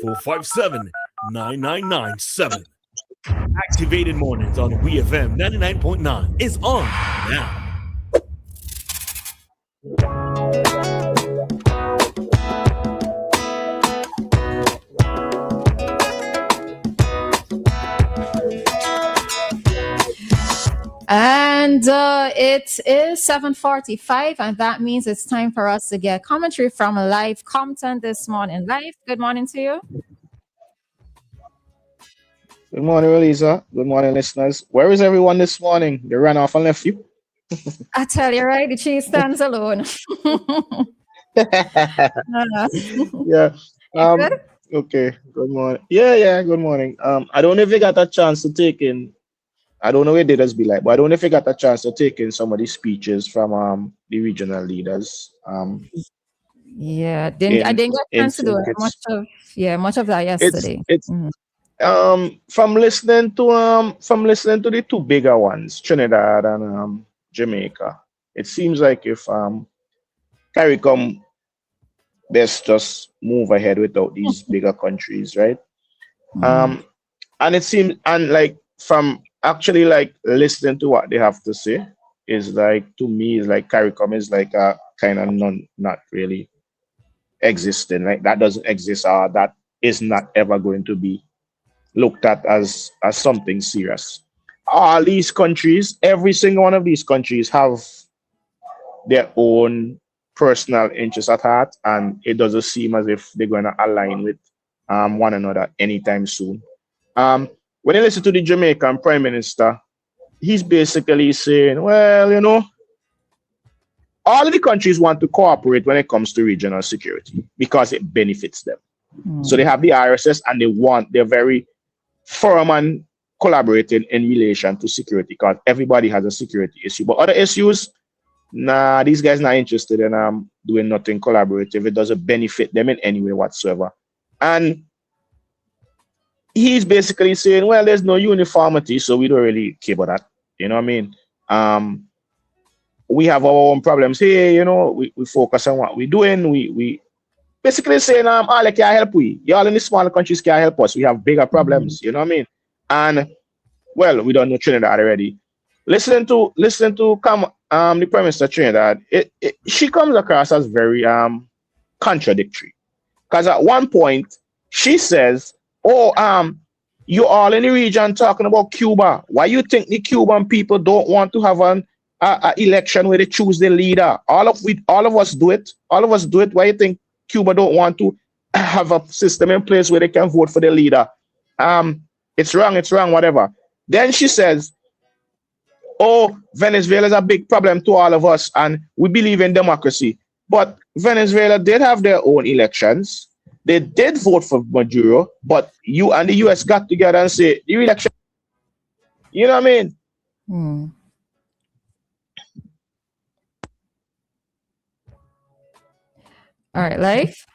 457-9997. Activated Mornings on WEFM 99.9 is on now. And it is 7:45, and that means it's time for us to get commentary from Lyf Compton this morning. Lyf, good morning to you. Good morning, Roleza. Good morning, listeners. Where is everyone this morning? They ran off and left you. I tell you, right? The cheese stands alone. Yeah. Okay. Good morning. Yeah. Good morning. I don't know if you got a chance to take in. I don't know what it does be like, but I don't know if you got a chance to take in some of these speeches from the regional leaders. Yeah, I didn't get a chance to do it. Much of that yesterday. From listening to the two bigger ones, Trinidad and Jamaica, it seems like if CARICOM best just move ahead without these bigger countries, right? And it seems, and like from actually like listening to what they have to say is like, to me, is like CARICOM is like a kind of not really existing, like that doesn't exist, or that is not ever going to be looked at as something serious. All these countries, every single one of these countries have their own personal interests at heart, and it doesn't seem as if they're going to align with one another anytime soon. When you listen to the Jamaican Prime Minister, he's basically saying, well, you know, all of the countries want to cooperate when it comes to regional security because it benefits them. So they have the RSS and they're very firm and collaborating in relation to security because everybody has a security issue. But other issues, nah, these guys not interested in doing nothing collaborative. It doesn't benefit them in any way whatsoever. And he's basically saying, well, there's no uniformity, so we don't really care about that. You know what I mean? We have our own problems here, you know, we focus on what we're doing. We basically saying, all I can help we. Y'all in the smaller countries can help us. We have bigger problems, you know what I mean? And well, we don't know Trinidad already. Listening to the Prime Minister of Trinidad, she comes across as very contradictory. Because at one point she says, oh, you all in the region talking about Cuba. Why you think the Cuban people don't want to have an election where they choose the leader? All of us do it. All of us do it. Why you think Cuba don't want to have a system in place where they can vote for the leader? It's wrong, whatever. Then she says, oh, Venezuela is a big problem to all of us, and we believe in democracy. But Venezuela did have their own elections. They did vote for Maduro, but you and the US got together and say, the election, you know what I mean? All right, Lyf?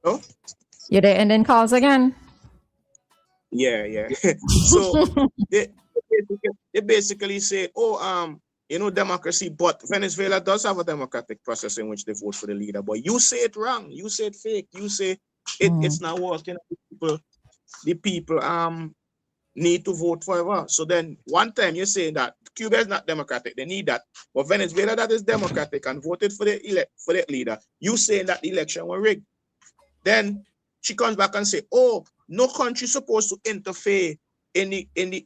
Oh? You're there ending calls again? Yeah. So they basically say, oh, you know, democracy, but Venezuela does have a democratic process in which they vote for the leader. But you say it wrong. You say it fake. You say it's not working. The people need to vote forever. So then one time you're saying that Cuba is not democratic. They need that. But Venezuela that is democratic and voted for the leader, you saying that the election was rigged. Then she comes back and say, oh, no country is supposed to interfere in the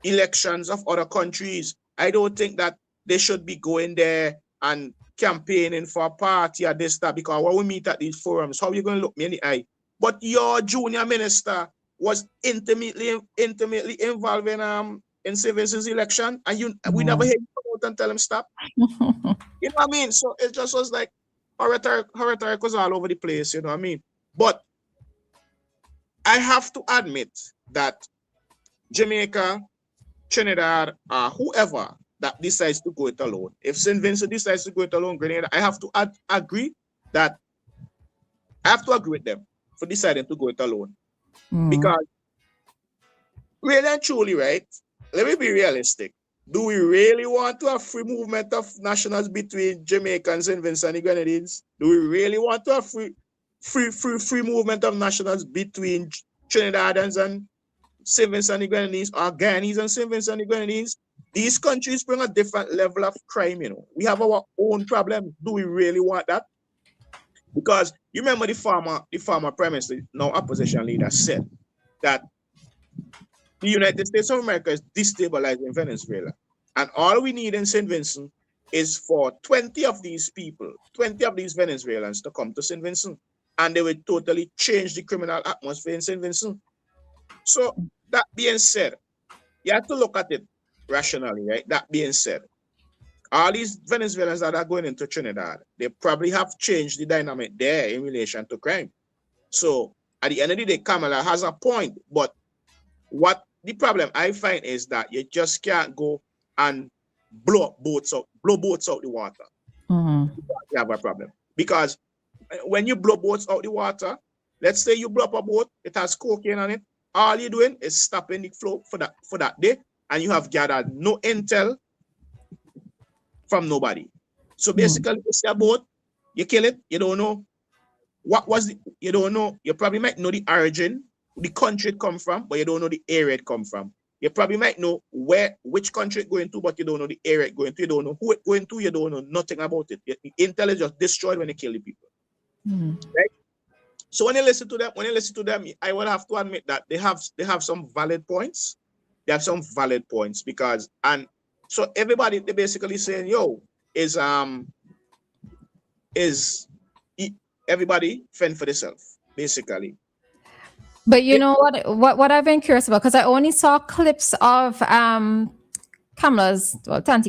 elections of other countries. I don't think that they should be going there and campaigning for a party or this, that, because when we meet at these forums, how are you going to look me in the eye? But your junior minister was intimately involved in Stevenson's election, and we never hear you come out and tell him stop. You know what I mean? So it just was like her rhetoric was all over the place, you know what I mean? But I have to admit that Jamaica, Trinidad, whoever that decides to go it alone, if St. Vincent decides to go it alone, Grenada, I have to agree with them for deciding to go it alone. Because really and truly, right, let me be realistic. Do we really want to have free movement of nationals between Jamaica and St. Vincent and the Grenadines? Do we really want to have free movement of nationals between Trinidadians and St. Vincent and the Grenadines, or Guyanese and St. Vincent and the Grenadines? These countries bring a different level of crime, you know. We have our own problems. Do we really want that? Because you remember the former prime minister, now opposition leader, said that the United States of America is destabilizing Venezuela. And all we need in St. Vincent is for 20 of these people, 20 of these Venezuelans to come to St. Vincent, and they would totally change the criminal atmosphere in St. Vincent. So that being said, you have to look at it rationally, right? That being said, all these Venezuelans that are going into Trinidad, they probably have changed the dynamic there in relation to crime. So at the end of the day, Kamala has a point, but what the problem I find is that you just can't go and blow boats out the water. You have a problem. Because when you blow boats out the water, let's say you blow up a boat, it has cocaine on it, all you're doing is stopping the flow for that day, and you have gathered no intel from nobody. So basically, you see a boat, you kill it, you don't know you don't know, you probably might know the origin, the country it come from, but you don't know the area it come from. You probably might know which country it going to, but you don't know the area it going to, you don't know who it going to, you don't know nothing about it. The intel is just destroyed when they kill the people. Right? So when you listen to them, I would have to admit that they have some valid points. They have some valid points because, and so everybody, they basically saying, yo, is everybody fend for themselves, basically. But you know what I've been curious about, because I only saw clips of Tanti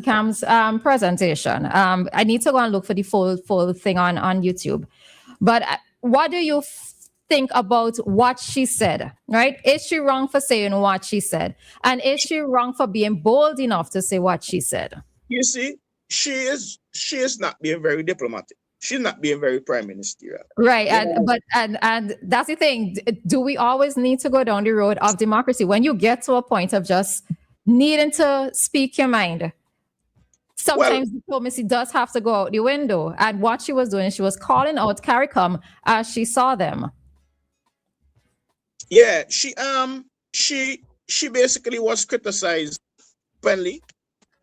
Cam's presentation. I need to go and look for the full thing on YouTube. But what do you think about what she said, right? Is she wrong for saying what she said? And is she wrong for being bold enough to say what she said? You see, she is not being very diplomatic. She's not being very prime ministerial. Right. And that's the thing. Do we always need to go down the road of democracy? When you get to a point of just needing to speak your mind, sometimes diplomacy does have to go out the window. And what she was doing, she was calling out CARICOM as she saw them. Yeah, she basically was criticized openly.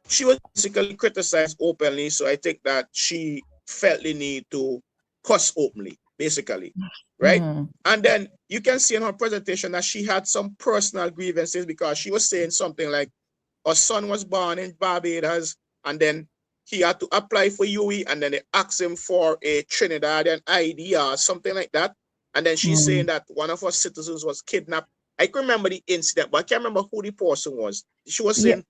She was basically criticized openly. So I think that she felt the need to cuss openly, basically, right? And then you can see in her presentation that she had some personal grievances because she was saying something like her son was born in Barbados and then he had to apply for UE and then they asked him for a Trinidadian ID or something like that. And then she's saying that one of her citizens was kidnapped. I can remember the incident, but I can't remember who the person was. She was saying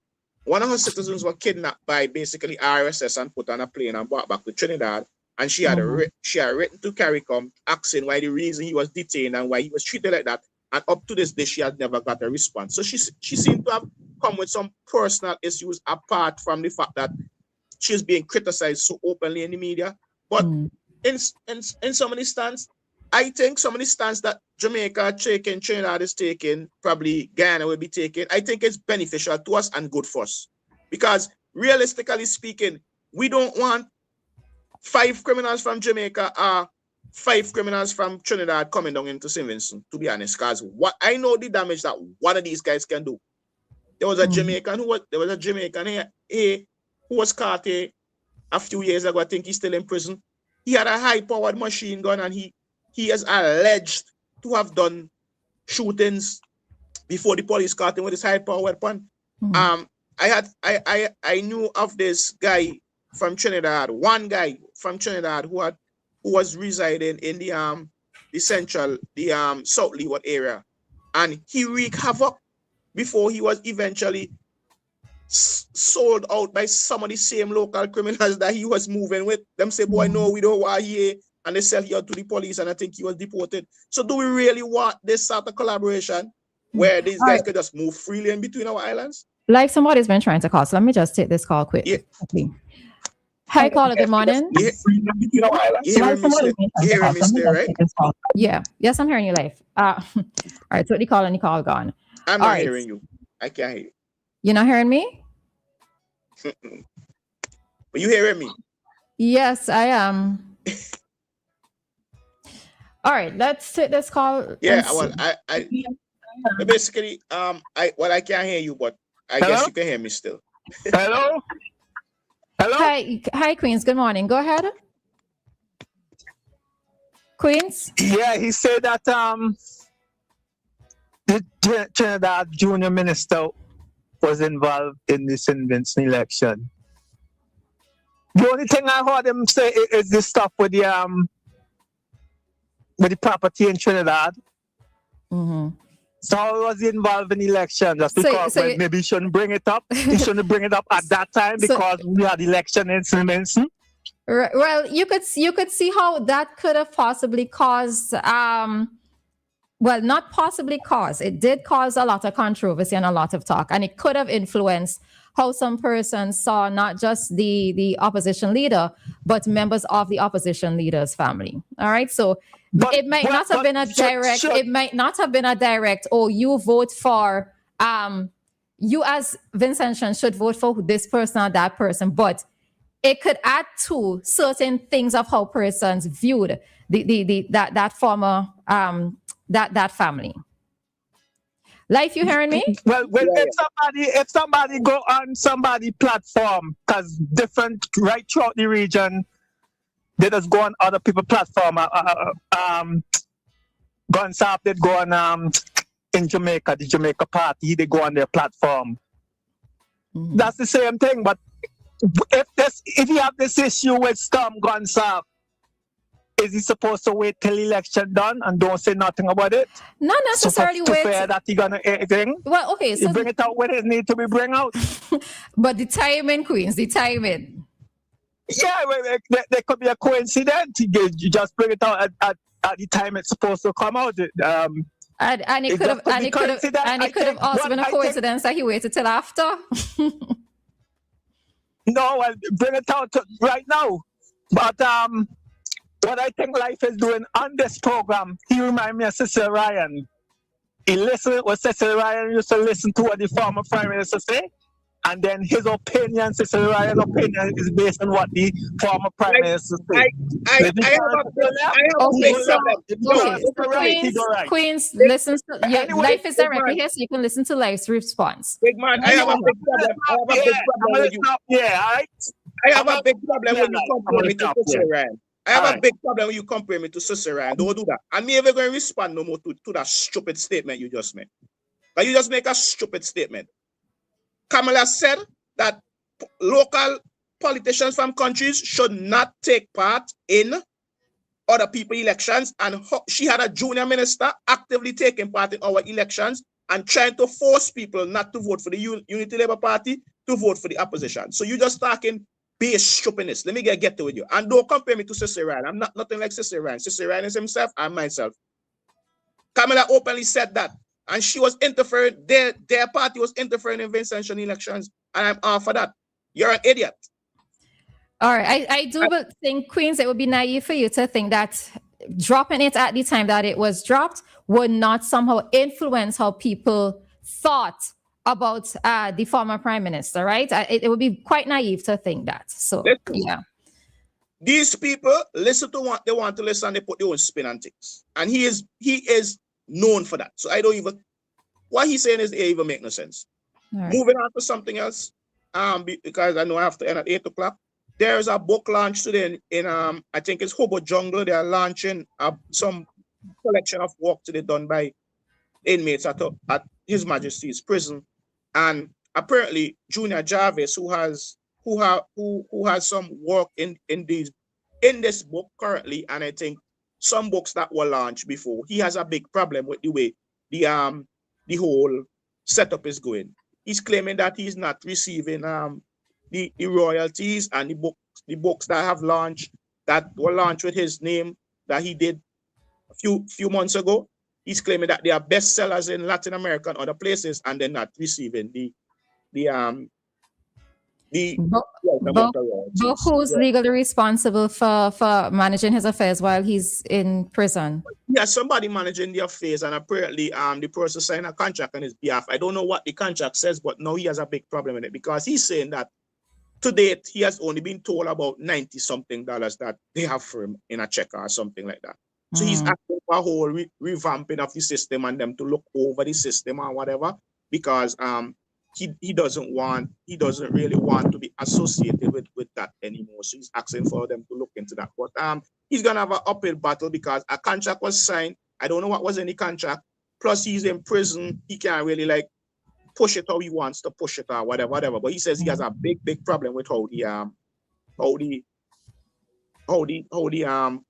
one of her citizens were kidnapped by basically RSS and put on a plane and brought back to Trinidad. And she had written to CARICOM asking why the reason he was detained and why he was treated like that. And up to this day, she has never got a response. So she seemed to have come with some personal issues apart from the fact that she's being criticized so openly in the media. But in some of the stands, I think some of the stands that Jamaica taking, Trinidad is taking, probably Guyana will be taking, I think it's beneficial to us and good for us. Because realistically speaking, we don't want 5 criminals from Jamaica or 5 criminals from Trinidad coming down into St. Vincent, to be honest. Because what I know the damage that one of these guys can do. There was a Jamaican who was caught a few years ago. I think he's still in prison. He had a high-powered machine gun and he is alleged to have done shootings before the police caught him with his high-powered weapon. I knew of this guy from Trinidad, one guy from Trinidad who was residing in the South Leeward area, and he wreaked havoc before he was eventually sold out by some of the same local criminals that he was moving with. Them say, boy, no, we don't want here. And they sell here to the police, and I think he was deported. So do we really want this sort of collaboration where these guys could just move freely in between our islands? Like somebody's been trying to call, so let me just take this call quick. Hi, caller, good morning. You hearing me still, right? Yeah. Yes, I'm hearing you live. All right, so the call and the call gone. I'm not hearing you. I can't hear you. You're not hearing me? But you hearing me? Yes, I am. All right, let's take this call. Yeah, and well, see. I basically, I can't hear you, but I guess you can hear me still. Hello? Hello? Hi, Queens. Good morning. Go ahead. Queens? Yeah, he said that the Trinidad junior minister was involved in this Vincent election. The only thing I heard him say is this stuff with the property in Trinidad. Mm-hmm. So how was he involved in the election? Just because maybe he shouldn't bring it up. He shouldn't bring it up at that time because we had election in St. Vincent. Right, well, you could see how that could have possibly caused well, not possibly caused. It did cause a lot of controversy and a lot of talk, and it could have influenced how some persons saw not just the opposition leader, but members of the opposition leader's family. All right, so it might not have been a direct. It might not have been a direct. Oh, you vote for you as Vincentian should vote for this person or that person, but it could add to certain things of how persons viewed that former that family. Lyf, you hearing me? Well, if somebody go on somebody platform, because different right throughout the region, they just go on other people's platform. Gunsap, they go on in Jamaica, the Jamaica party, they go on their platform. Mm-hmm. That's the same thing, but if you have this issue with Storm Gunsap, is he supposed to wait till election done and don't say nothing about it? Not necessarily to wait. Fair that he gonna anything. Well, okay, so you bring it out when it need to be bring out. But the timing, Queens, the timing. Yeah, there could be a coincidence. You just bring it out at the time it's supposed to come out. And it could have also been a coincidence that he waited till after. No, bring it out right now. But what I think Lyf is doing on this program, he reminds me of Cecil Ryan. He listened what Cecil Ryan used to listen to what the former Prime Minister say, and then his opinion, Cecil Ryan's opinion, is based on what the former Prime Minister say. Queens, listen to Lyf is directly here, so you can listen to Lyf's response. Big man, I have a big problem. I have a big problem when you compare me to Cecil Ryan. I have a big problem when you compare me to Cecil Ryan. Don't do that. I'm never going to respond no more to that stupid statement you just made. But you just make a stupid statement. Kamala said that local politicians from countries should not take part in other people's elections, and she had a junior minister actively taking part in our elections and trying to force people not to vote for the Unity Labour Party, to vote for the opposition. So you just talking base stupidness. Let me get to with you. And don't compare me to Cecil Ryan. I'm not nothing like Cecil Ryan. Cecil Ryan is himself and myself. Kamala openly said that. And she was interfering, their party was interfering in Vincentian elections. And I'm all for that. You're an idiot. All right. I do think, Queens, it would be naive for you to think that dropping it at the time that it was dropped would not somehow influence how people thought about the former Prime Minister, right? It would be quite naive to think that. So, yeah. These people listen to what they want to listen and they put their own spin on things. And he is known for that. So I don't even, what he's saying is it even make no sense. Right. Moving on to something else, because I know I have to end at 8 o'clock. There's a book launch today in I think it's Hobo Jungle. They are launching some collection of work today done by inmates at His Majesty's prison. And apparently Junior Jarvis, who has some work in this book currently, and I think some books that were launched before, he has a big problem with the way the whole setup is going. He's claiming that he's not receiving the royalties, and the books that have launched, that were launched with his name, that he did a few months ago. He's claiming that they are bestsellers in Latin America and other places, and they're not receiving but who's legally responsible for managing his affairs while he's in prison? Yeah, somebody managing the affairs, and apparently the person signed a contract on his behalf. I don't know what the contract says, but now he has a big problem in it, because he's saying that to date, he has only been told about $90-something that they have for him in a check or something like that. So he's asking for a whole revamping of the system and them to look over the system or whatever, because he doesn't really want to be associated with that anymore. So he's asking for them to look into that. But he's gonna have an uphill battle because a contract was signed. I don't know what was in the contract. Plus he's in prison. He can't really like push it how he wants to push it or whatever. But he says he has a big problem with how the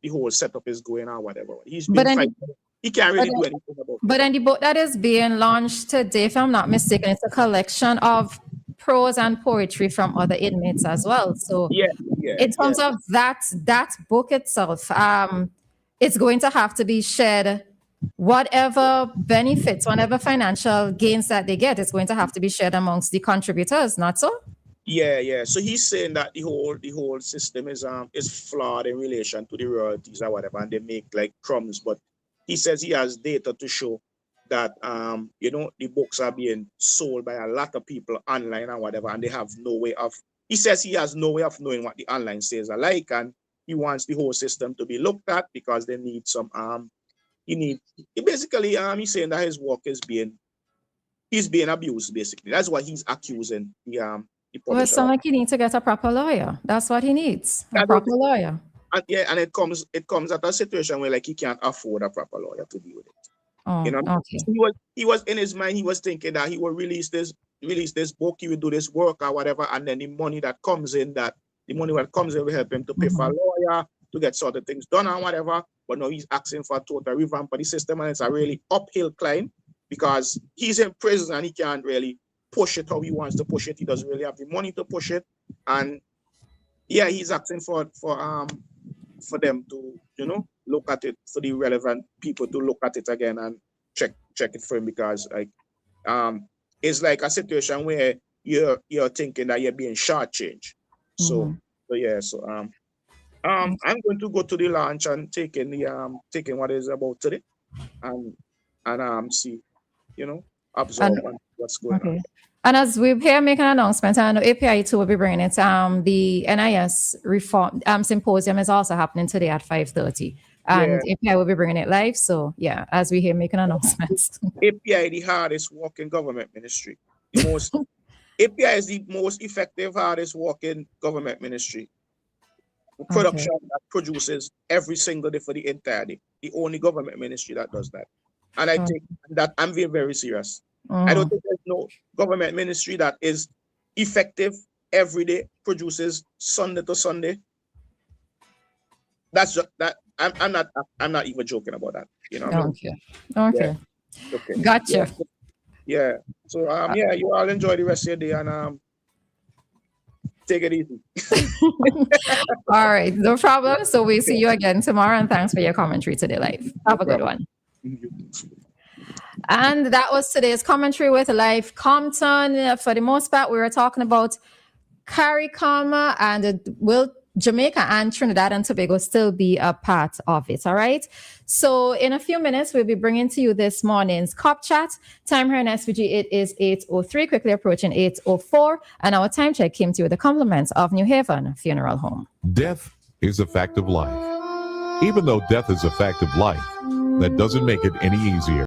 whole setup is going or whatever. He's been fighting. He can't really do anything about it. But in the book that is being launched today, if I'm not mistaken, it's a collection of prose and poetry from other inmates as well. So in terms of that book itself, it's going to have to be shared. Whatever benefits, whatever financial gains that they get, it's going to have to be shared amongst the contributors, not so? Yeah. So he's saying that the whole system is flawed in relation to the royalties or whatever, and they make like crumbs. But he says he has data to show that the books are being sold by a lot of people online or whatever, and they have no way of. He says he has no way of knowing what the online sales are like, and he wants the whole system to be looked at because they need some he's saying that his work is being abused, basically. That's what he's accusing the publisher. Well, it's like he needs to get a proper lawyer. That's what he needs, a proper lawyer. And it comes at a situation where like he can't afford a proper lawyer to deal with it. Oh, okay. He was in his mind, he was thinking that he will release this book, he will do this work or whatever, and then the money that comes in will help him to pay for a lawyer, to get sort of things done or whatever. But now he's asking for a total revamp of the system, and it's a really uphill climb because he's in prison and he can't really push it how he wants to push it. He doesn't really have the money to push it. And he's asking for them to, look at it, for the relevant people to look at it again and check it for him, because like it's like a situation where you're thinking that you're being shortchanged. So I'm going to go to the launch and taking what is about today and see, observe what's going on. And as we're here making an announcement, I know API 2 will be bringing it. The NIS reform symposium is also happening today at 5:30. And API will be bringing it live. So as we here making announcements. API, the hardest working government ministry. API is the most effective, hardest working government ministry. Production that produces every single day for the entire day. The only government ministry that does that. And I think that I'm very, very serious. I don't think there's no government ministry that is effective every day, produces Sunday to Sunday. That's just that. I'm not even joking about that. Okay. Okay. Gotcha. Yeah. So you all enjoy the rest of your day and take it easy. All right, no problem. So we'll see you again tomorrow, and thanks for your commentary today, Lyf. Have a good one. And that was today's commentary with Lyf Compton. For the most part, we were talking about CARICOM and will Jamaica and Trinidad and Tobago still be a part of it. All right. So in a few minutes, we'll be bringing to you this morning's COP chat. Time here in SVG, it is 8:03, quickly approaching 8:04. And our time check came to you with the compliments of New Haven Funeral Home. Death is a fact of life. Even though death is a fact of life, that doesn't make it any easier.